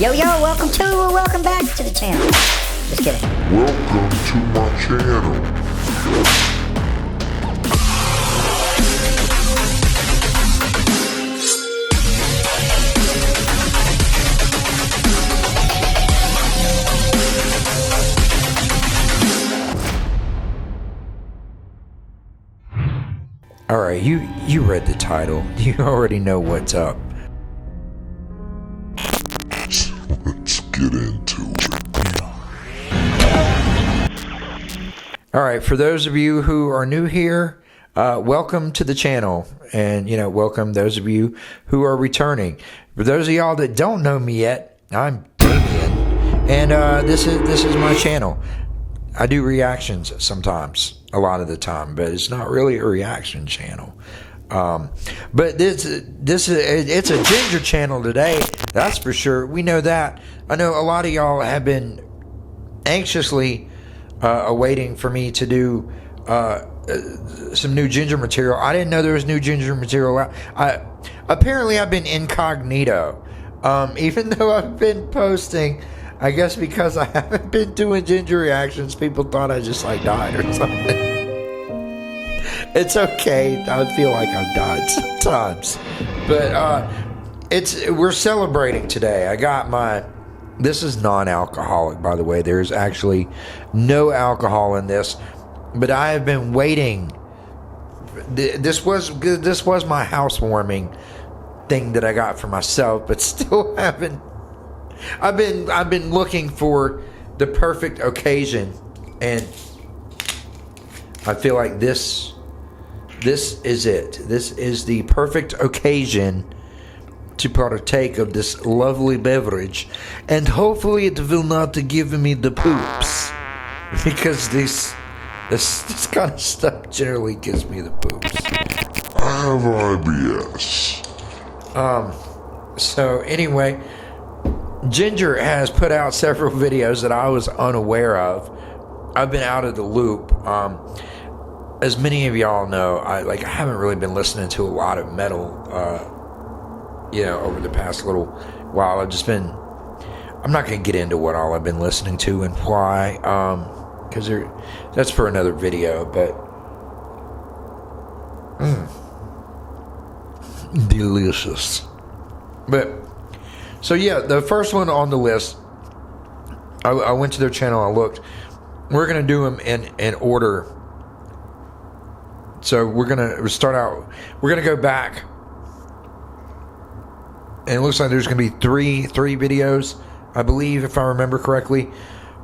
Yo, welcome back to the channel. Just kidding. Welcome to my channel. Alright, you read the title. You already know what's up. Let's get into it. Alright, for those of you who are new here, welcome to the channel. And, welcome those of you who are returning. For those of y'all that don't know me yet, I'm Damien. And this is my channel. I do reactions sometimes, a lot of the time, but it's not really a reaction channel. But it's a ginger channel today, that's for sure. We know that. I know a lot of y'all have been anxiously awaiting for me to do some new ginger material. I didn't know there was new ginger material out. Apparently I've been incognito, even though I've been posting. I guess because I haven't been doing ginger reactions, people thought I just died or something. It's okay. I feel like I've died sometimes, but we're celebrating today. I got this is non-alcoholic, by the way. There's actually no alcohol in this, but I have been waiting. This was my housewarming thing that I got for myself, but still haven't. I've been looking for the perfect occasion, and I feel like this is it. This is the perfect occasion to partake of this lovely beverage, and hopefully it will not give me the poops, because this kind of stuff generally gives me the poops. I have IBS. So anyway, Ginger has put out several videos that I was unaware of. I've been out of the loop. As many of y'all know, I haven't really been listening to a lot of metal, over the past little while. I'm not going to get into what all I've been listening to and why, because that's for another video, but delicious. But so yeah, the first one on the list, I went to their channel, I looked. We're going to do them in order. So we're going to start out, we're going to go back. And it looks like there's going to be three videos, I believe, if I remember correctly.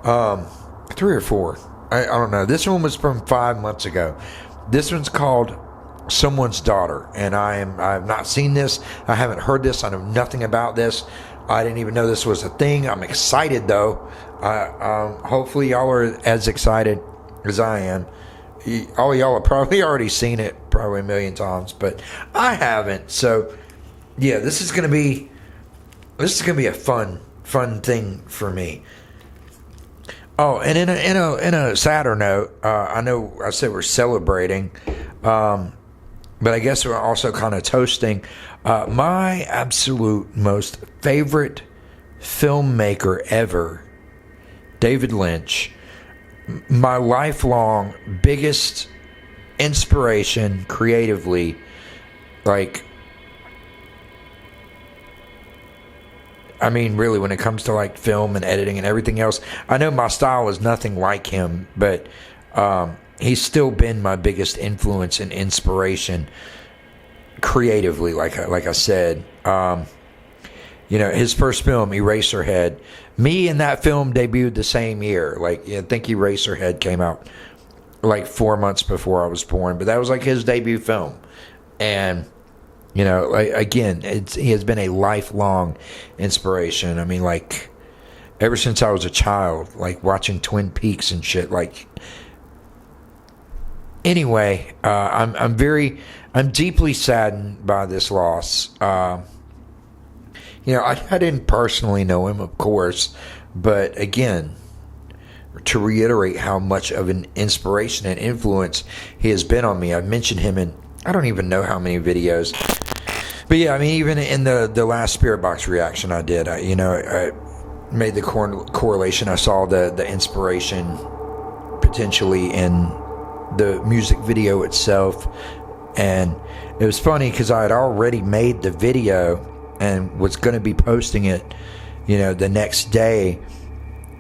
3 or 4. I don't know. This one was from 5 months ago. This one's called Someone's Daughter, and I've not seen this. I haven't heard this. I know nothing about this. I didn't even know this was a thing. I'm excited though. Hopefully y'all are as excited as I am. All y'all have probably already seen it probably a million times, but I haven't. So yeah, this is gonna be a fun thing for me. Oh, and in a sadder note, I know I said we're celebrating, but I guess we're also kind of toasting my absolute most favorite filmmaker ever, David Lynch. My lifelong biggest inspiration creatively. Really, when it comes to film and editing and everything else, I know my style is nothing like him, but he's still been my biggest influence and inspiration creatively, like I said. His first film, Eraserhead, me and that film debuted the same year. I think Eraserhead came out 4 months before I was born, but that was his debut film. And again, he has been a lifelong inspiration. Ever since I was a child, watching Twin Peaks and shit. Anyway, I'm deeply saddened by this loss. I didn't personally know him, of course, but again, to reiterate how much of an inspiration and influence he has been on me, I've mentioned him in I don't even know how many videos. But yeah, I mean, even in the last Spirit Box reaction I did, I made the correlation. I saw the inspiration potentially in the music video itself, and it was funny because I had already made the video and was going to be posting it, the next day.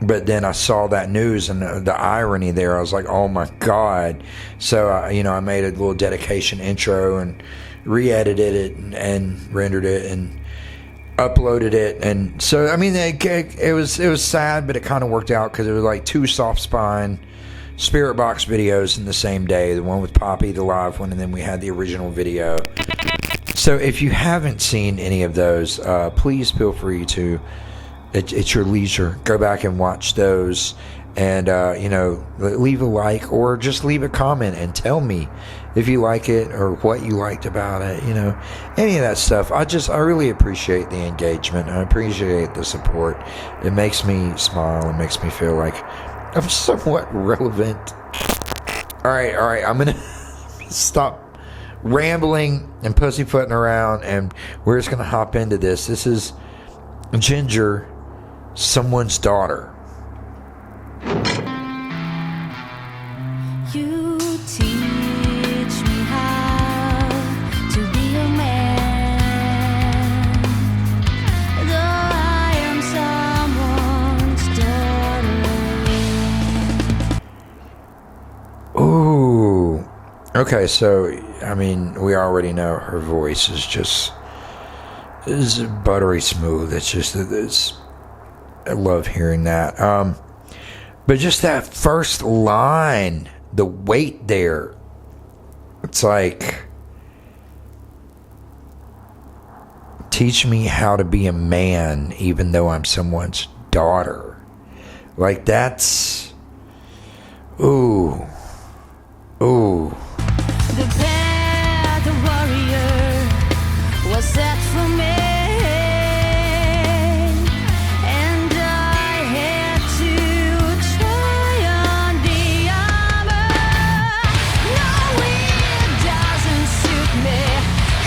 But then I saw that news and the irony there. I was like, oh my God. So, I made a little dedication intro and re-edited it and rendered it and uploaded it. And so, I mean, it was sad, but it kind of worked out because it was like 2 soft spine Spirit Box videos in the same day. The one with Poppy, the live one, and then we had the original video. So if you haven't seen any of those, please feel free to, it's your leisure, go back and watch those, and leave a like or just leave a comment and tell me if you like it or what you liked about it, any of that stuff. I really appreciate the engagement. I appreciate the support. It makes me smile. It makes me feel like I'm somewhat relevant. All right. I'm going to stop rambling and pussyfooting around, and we're just going to hop into this. This is Ginger, Someone's Daughter. You teach me how to be a man, though I am someone's daughter. Ooh. Okay, so, I mean, we already know her voice is buttery smooth. I love hearing that. But just that first line, the weight there, it's like, teach me how to be a man even though I'm someone's daughter. Like, that's, ooh. The path the warrior was set for me, and I had to try on the armor. No, it doesn't suit me,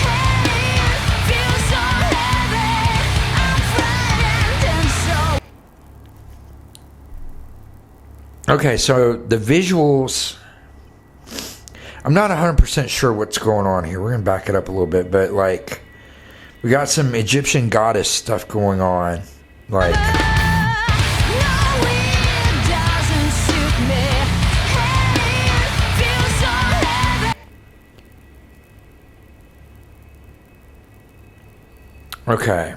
and it feels so heavy. I'm frightened and so. Okay, so the visuals, I'm not 100% sure what's going on here. We're going to back it up a little bit, but like, we got some Egyptian goddess stuff going on. Like, okay,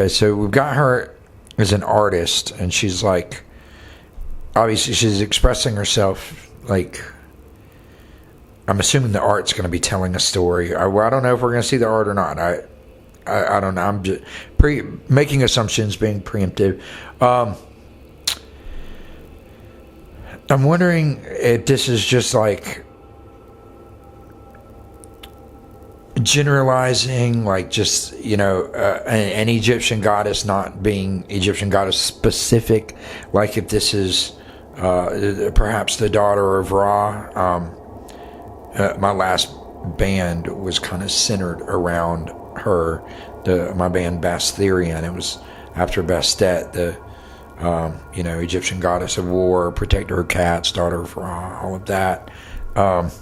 so we've got her as an artist, and she's like, obviously she's expressing herself, like, I'm assuming the art's going to be telling a story. I don't know if we're going to see the art or not. I don't know. I'm just making assumptions, being preemptive. I'm wondering if this is just like generalizing, like just, an Egyptian goddess not being Egyptian goddess specific. Like if this is perhaps the daughter of Ra. My last band was kind of centered around her. My band Bastherian. It was after Bastet, the Egyptian goddess of war, protector of cats, daughter of Ra, all of that. But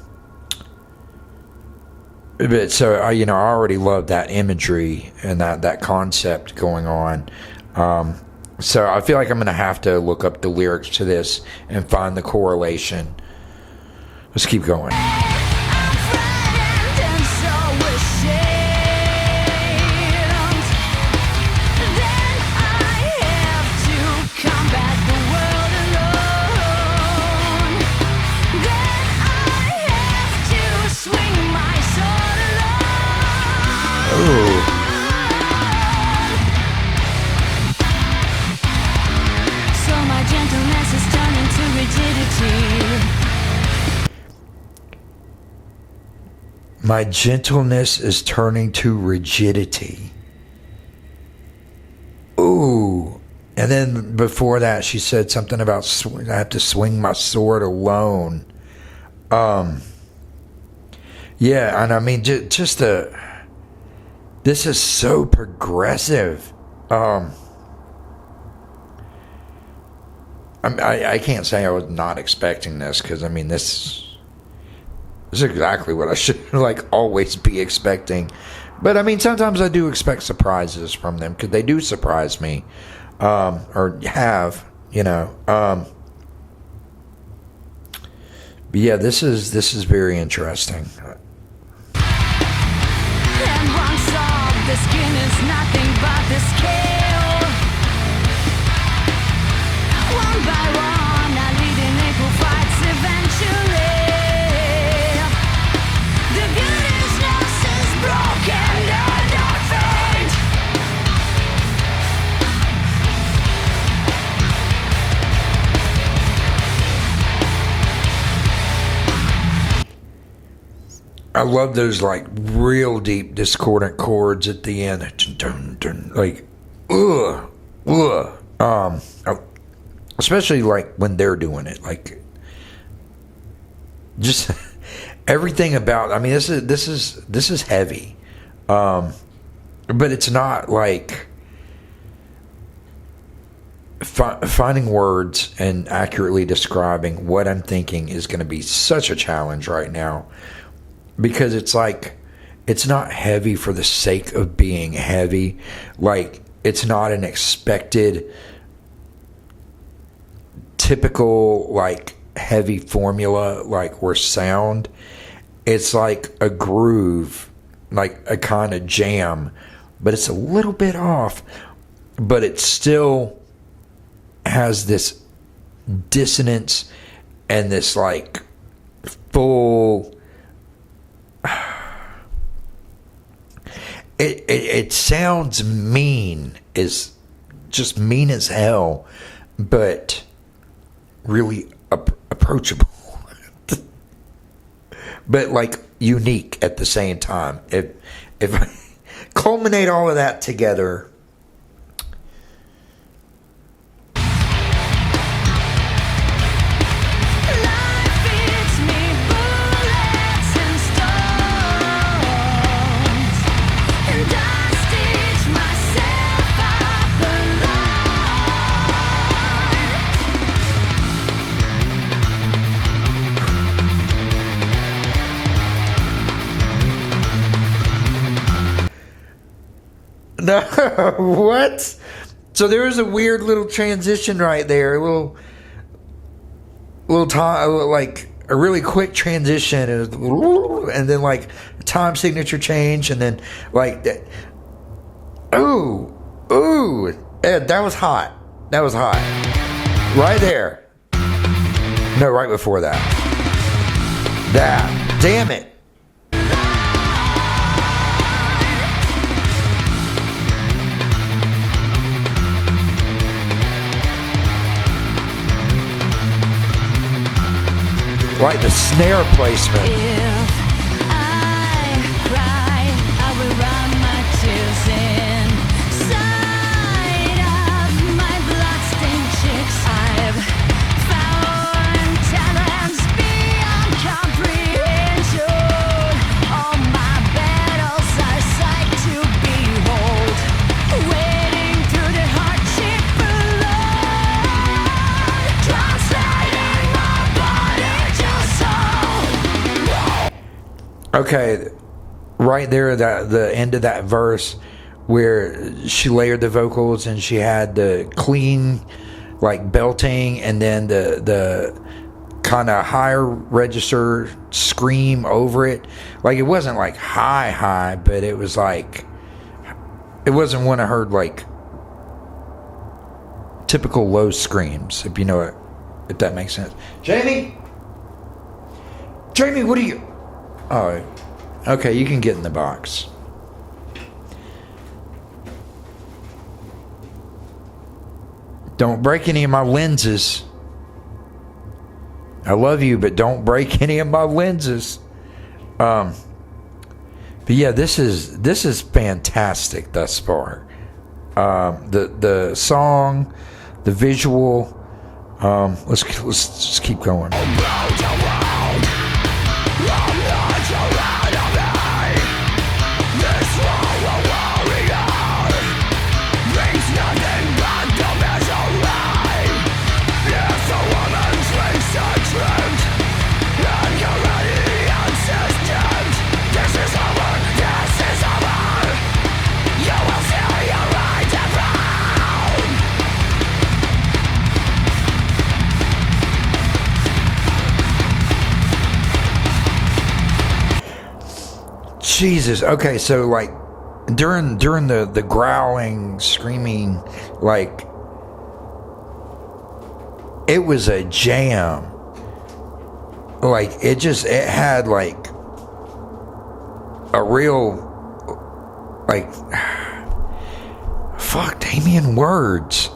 so I already loved that imagery and that concept going on. So I feel like I'm going to have to look up the lyrics to this and find the correlation. Let's keep going. My gentleness is turning to rigidity. Ooh. And then before that, she said something about I have to swing my sword alone. Yeah, and I mean, just the This is so progressive. I can't say I was not expecting this, because I mean this is exactly what I should like always be expecting. But I mean, sometimes I do expect surprises from them, because they do surprise me, or have, you know. But yeah, this is very interesting. And once off, the skin is nothing but the scale. One by one, I lead in equal fights eventually. The goodness is broken and not faint. I love those like real deep discordant chords at the end. Dun, dun, dun, like, especially like when they're doing it, like just everything about. I mean, this is heavy, but it's not like finding words and accurately describing what I'm thinking is going to be such a challenge right now. Because it's like, it's not heavy for the sake of being heavy. Like, it's not an expected, typical, like, heavy formula, like, or sound. It's like a groove, like a kind of jam. But it's a little bit off. But it still has this dissonance and this, like, full... It sounds mean, is just mean as hell, but really approachable, but like unique at the same time. If I culminate all of that together, no, what? So there was a weird little transition right there, a little time, like a really quick transition, and then like a time signature change, and then like that. Ooh, Ed, that was hot. That was hot. Right there. No, right before that. That. Damn it. Like the snare placement. If I cry, I will run my tears inside of my bloodstained cheeks. I've found talents beyond comprehension. All my battles are sight to behold. Wading through the hardship alone. Translating my body to soul. Okay, right there, that the end of that verse where she layered the vocals and she had the clean, like belting, and then the kind of higher register scream over it. Like, it wasn't like high, but it was like, it wasn't one I heard like typical low screams, if you know it, if that makes sense. Jamie, what are you? Oh, okay, you can get in the box. Don't break any of my lenses. I love you, but don't break any of my lenses. But yeah, this is fantastic thus far. The song, the visual. Let's just keep going. Jesus. Okay, so like during the growling, screaming, like it was a jam. Like it had like a real, like, fuck, Damien, words.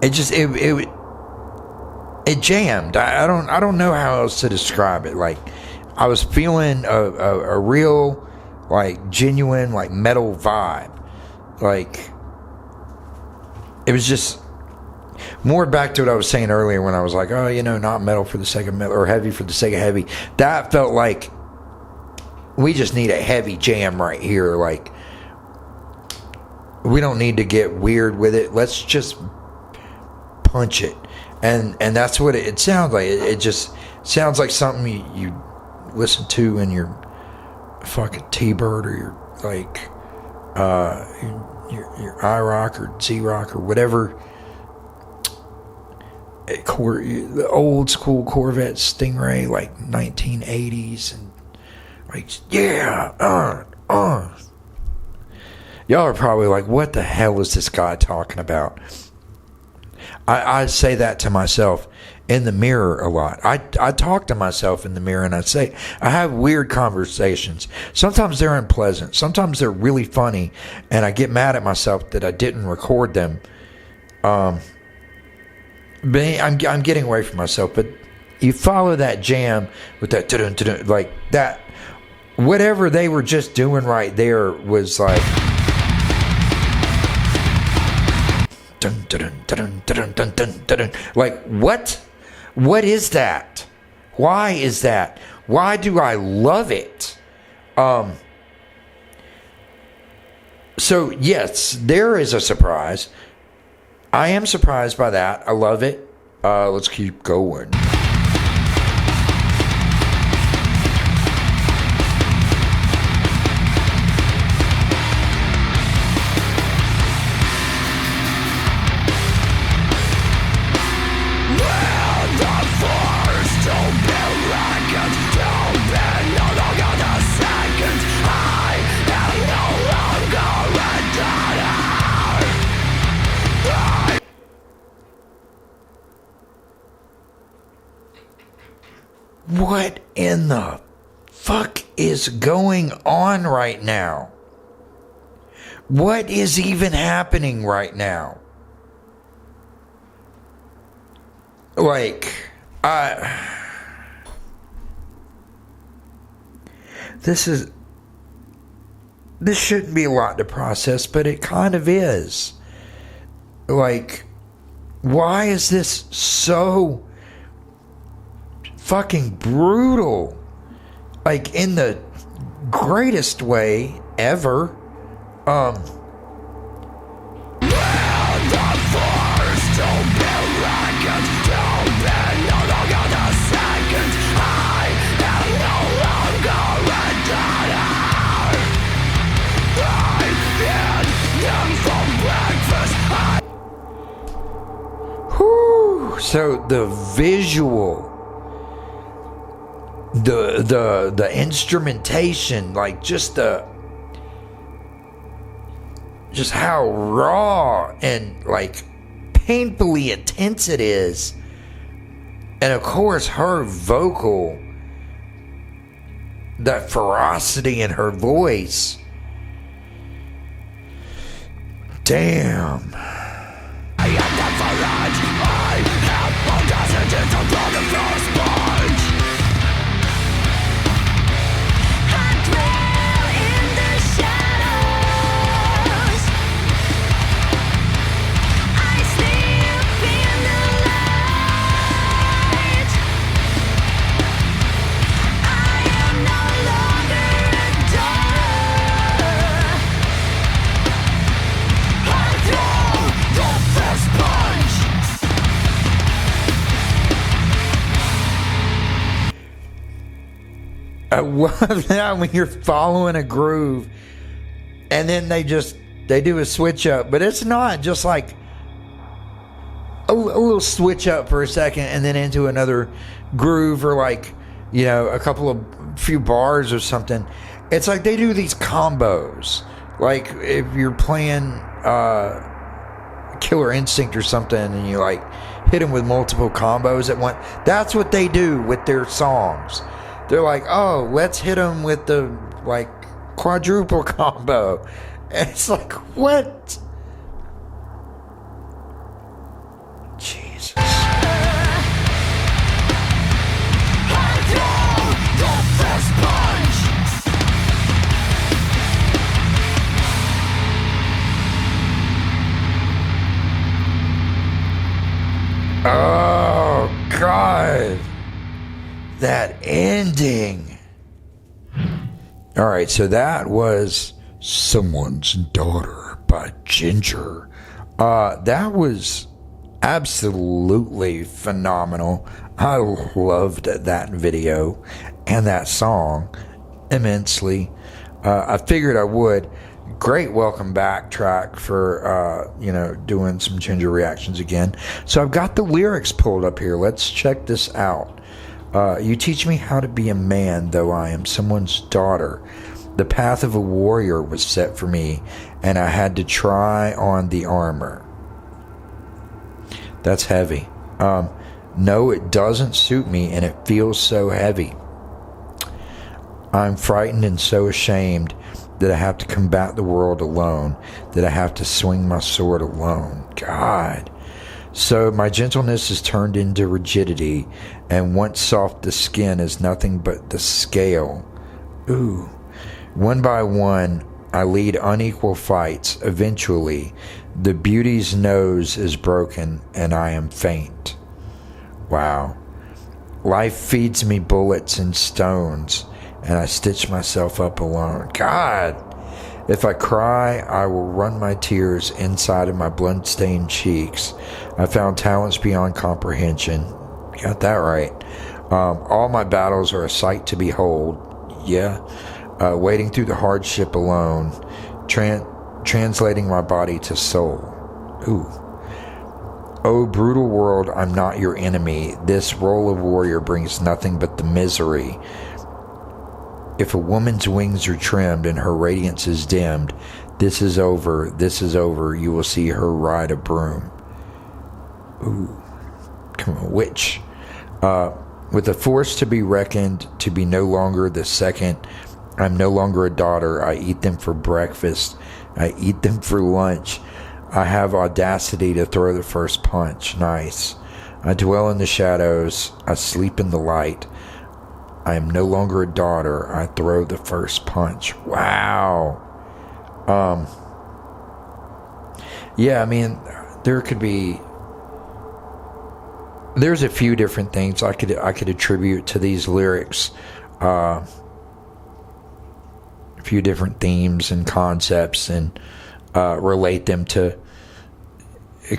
It jammed. I don't know how else to describe it. Like, I was feeling a real, like, genuine, like, metal vibe. Like, it was just more back to what I was saying earlier when I was like, oh, not metal for the sake of metal, or heavy for the sake of heavy. That felt like we just need a heavy jam right here. Like, we don't need to get weird with it. Let's just punch it. And that's what it sounds like. It just sounds like something you listen to in your fucking T-Bird, or your, like, your I-Rock or Z-Rock or whatever. The old school Corvette Stingray, like 1980s, and like, yeah, y'all are probably like, what the hell is this guy talking about? I say that to myself in the mirror a lot. I talk to myself in the mirror, and I have weird conversations. Sometimes they're unpleasant. Sometimes they're really funny, and I get mad at myself that I didn't record them. But I'm getting away from myself. But you follow that jam with that like that. Whatever they were just doing right there was like, dun, dun, dun, dun, dun, dun, dun. Like, what? What is that? Why is that? Why do I love it? So yes, there is a surprise. I am surprised by that. I love it. Let's keep going. What in the fuck is going on right now? What is even happening right now? Like, this shouldn't be a lot to process, but it kind of is. Like, why is this so fucking brutal? Like, in the greatest way ever. Whew. So the visual, the instrumentation, like just how raw and like painfully intense it is. And of course her vocal, that ferocity in her voice. Damn. I am the farage. I have audacity to blow the first punch. I love that when you're following a groove and then they do a switch up, but it's not just like a little switch up for a second and then into another groove, or like a couple of few bars or something. It's like they do these combos. Like if you're playing Killer Instinct or something, and you like hit them with multiple combos at once. That's what they do with their songs. They're like, oh, let's hit them with the like quadruple combo. And it's like, what? Jesus. Oh, God. That ending. All right, so that was Someone's Daughter by Ginger. That was absolutely phenomenal. I loved that video and that song immensely. I figured I would. Great welcome back track for doing some Ginger reactions again. So I've got the lyrics pulled up here. Let's check this out. You teach me how to be a man, though I am someone's daughter. The path of a warrior was set for me, and I had to try on the armor. That's heavy. No, it doesn't suit me, and it feels so heavy. I'm frightened and so ashamed that I have to combat the world alone, that I have to swing my sword alone. God. So my gentleness is turned into rigidity, and once soft the skin is nothing but the scale. Ooh. One by one, I lead unequal fights. Eventually, the beauty's nose is broken, and I am faint. Wow. Life feeds me bullets and stones, and I stitch myself up alone. God. If I cry, I will run my tears inside of my blood-stained cheeks. I found talents beyond comprehension. Got that right. All my battles are a sight to behold. Yeah. Wading through the hardship alone. Translating my body to soul. Ooh. Oh, brutal world, I'm not your enemy. This role of warrior brings nothing but the misery. If a woman's wings are trimmed and her radiance is dimmed, this is over, you will see her ride a broom. Ooh. Come on, witch. With a force to be reckoned, to be no longer the second, I'm no longer a daughter. I eat them for breakfast. I eat them for lunch. I have audacity to throw the first punch. Nice. I dwell in the shadows. I sleep in the light. I am no longer a daughter. I throw the first punch. Wow. Yeah, I mean, there's a few different things I could attribute to these lyrics. A few different themes and concepts, and relate them to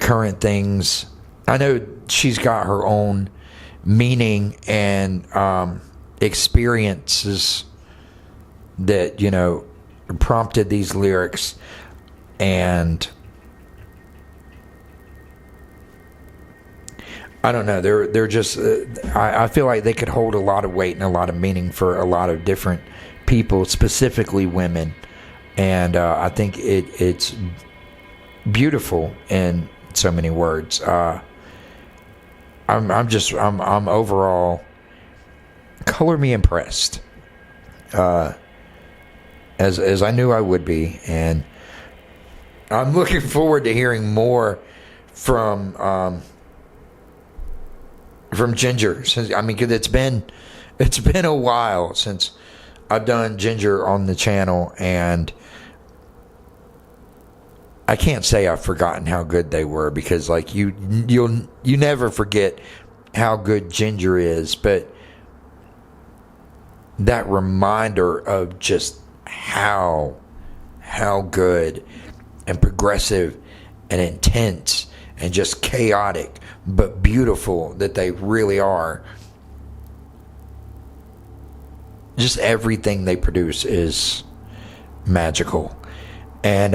current things. I know she's got her own meaning and experiences that prompted these lyrics, and I don't know, they're just I feel like they could hold a lot of weight and a lot of meaning for a lot of different people, specifically women, and I think it's beautiful in so many words. I'm overall color me impressed, as I knew I would be, and I'm looking forward to hearing more from Ginger. Since because it's been a while since I've done Ginger on the channel, and I can't say I've forgotten how good they were, because like you never forget how good Ginger is, but that reminder of just how good and progressive and intense and just chaotic but beautiful that they really are. Just everything they produce is magical. And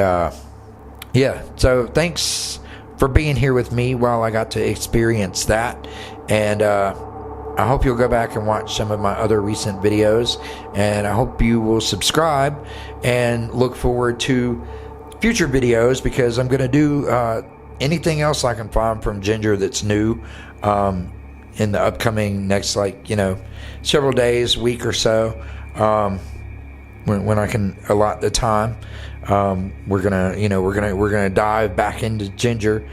yeah, so thanks for being here with me while I got to experience that. And I hope you'll go back and watch some of my other recent videos, and I hope you will subscribe and look forward to future videos, because I'm going to do anything else I can find from Ginger that's new in the upcoming next, several days, week or so, when I can allot the time. We're gonna dive back into Ginger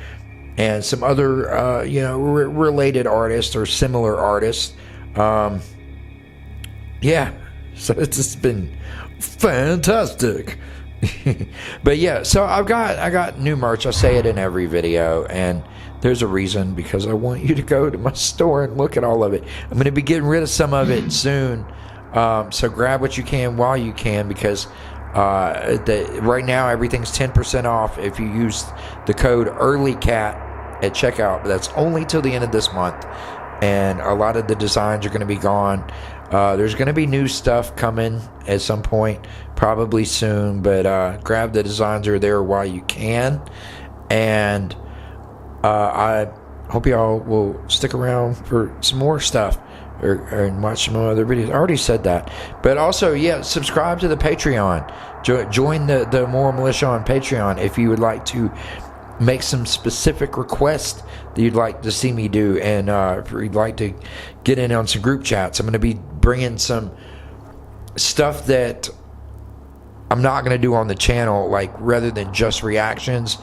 and some other related artists or similar artists. So it's just been fantastic. But yeah, so I got new merch. I say it in every video, and there's a reason, because I want you to go to my store and look at all of it. I'm going to be getting rid of some of it soon, so grab what you can while you can, because right now everything's 10% off if you use the code EARLYCAT at checkout. But that's only till the end of this month, and a lot of the designs are going to be gone. There's going to be new stuff coming at some point, probably soon, but grab the designs that are there while you can. And I hope y'all will stick around for some more stuff, and watch some other videos. I already said that. But also, subscribe to the Patreon. Join the Moral Militia on Patreon if you would like to make some specific requests that you'd like to see me do, and if you'd like to get in on some group chats. I'm going to be bringing some stuff that I'm not going to do on the channel, rather than just reactions.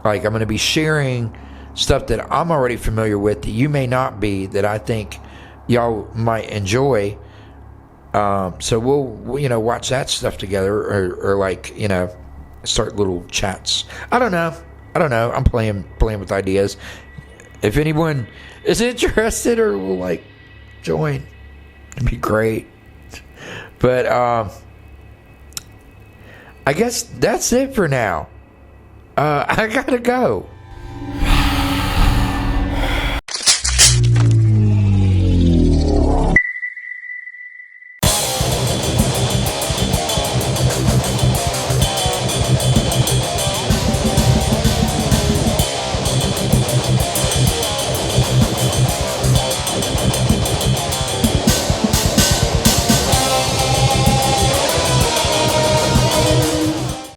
I'm going to be sharing stuff that I'm already familiar with that you may not be, that I think y'all might enjoy. So we'll watch that stuff together, or start little chats. I don't know. I'm playing with ideas. If anyone is interested or will join, it'd be great. But I guess that's it for now. I gotta go.